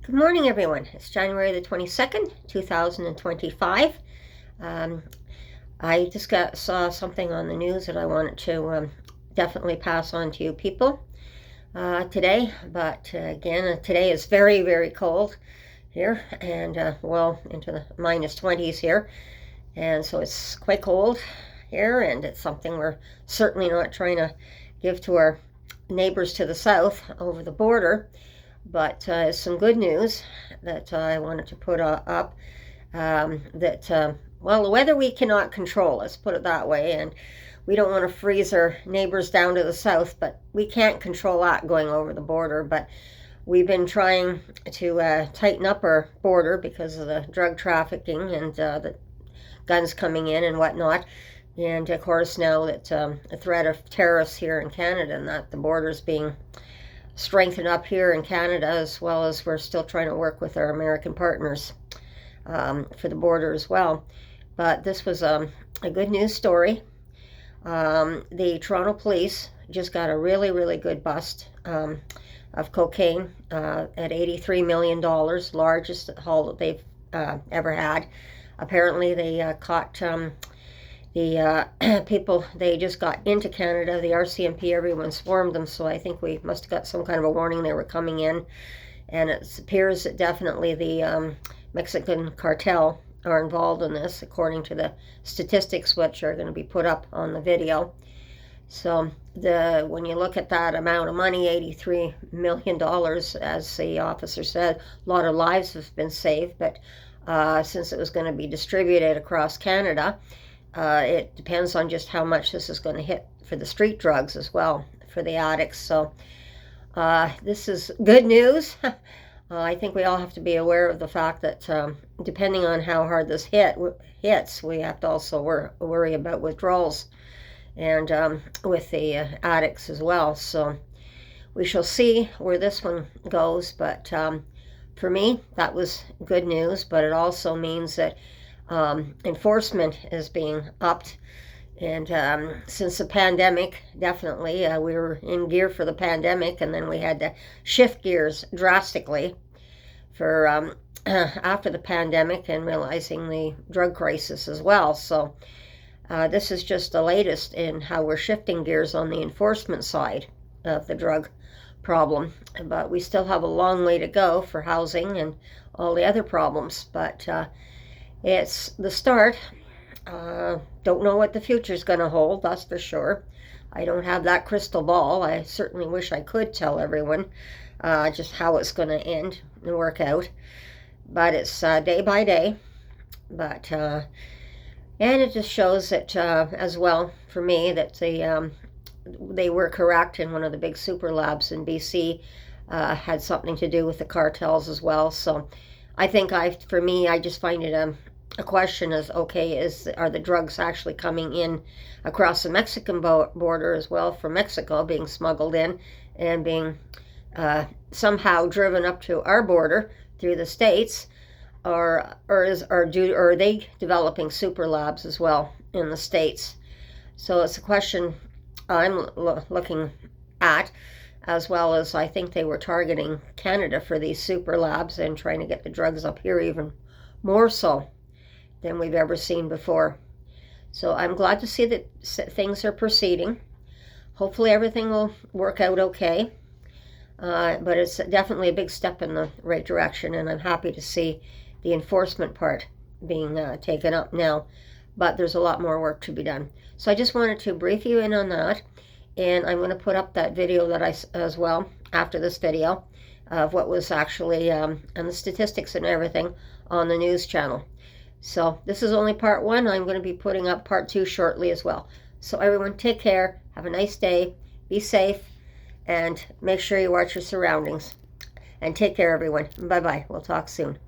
Good morning, everyone. It's January the 22nd, 2025. I just saw something on the news that I wanted to definitely pass on to you people today. But again, today is very, very cold here and well into the minus 20s here. And so it's quite cold here, and it's something we're certainly not trying to give to our neighbors to the south over the border. But some good news that I wanted to put up well, the weather we cannot control, let's put it that way, and we don't want to freeze our neighbors down to the south, but we can't control that going over the border. But we've been trying to tighten up our border because of the drug trafficking and the guns coming in and whatnot. And of course, now that the threat of terrorists here in Canada and that the border's being strengthened up here in Canada, as well as we're still trying to work with our American partners for the border as well. But this was a good news story. The Toronto police just got a really, really good bust of cocaine at $83 million, largest haul that they've ever had. Apparently they caught the people, they just got into Canada, the RCMP, everyone swarmed them, so I think we must have got some kind of a warning they were coming in. And it appears that definitely the Mexican cartel are involved in this, according to the statistics, which are going to be put up on the video. So when you look at that amount of money, $83 million, as the officer said, a lot of lives have been saved. But since it was going to be distributed across Canada, it depends on just how much this is going to hit for the street drugs as well, for the addicts. So this is good news. I think we all have to be aware of the fact that depending on how hard this hits, we have to also worry about withdrawals and with the addicts as well. So we shall see where this one goes. But for me, that was good news. But it also means that enforcement is being upped. And since the pandemic, definitely, we were in gear for the pandemic, and then we had to shift gears drastically for after the pandemic and realizing the drug crisis as well. So this is just the latest in how we're shifting gears on the enforcement side of the drug problem. But we still have a long way to go for housing and all the other problems. But it's the start. Don't know what the future's going to hold, that's for sure. I don't have that crystal ball. I certainly wish I could tell everyone just how it's going to end and work out. But it's day by day. But and it just shows that as well for me that they were correct, and one of the big super labs in BC had something to do with the cartels as well. So I think for me, I just find it a question is, okay, are the drugs actually coming in across the Mexican border as well, from Mexico, being smuggled in and being somehow driven up to our border through the States, or are they developing super labs as well in the States? So it's a question I'm looking at, as well as I think they were targeting Canada for these super labs and trying to get the drugs up here even more so than we've ever seen before. So I'm glad to see that things are proceeding. Hopefully everything will work out okay. But it's definitely a big step in the right direction, and I'm happy to see the enforcement part being taken up now. But there's a lot more work to be done. So I just wanted to brief you in on that, and I'm going to put up that video that as well after this video of what was actually and the statistics and everything on the news channel. So this is only part one. I'm going to be putting up part two shortly as well. So everyone, take care, have a nice day, be safe, and make sure you watch your surroundings. And take care, everyone. Bye-bye. We'll talk soon.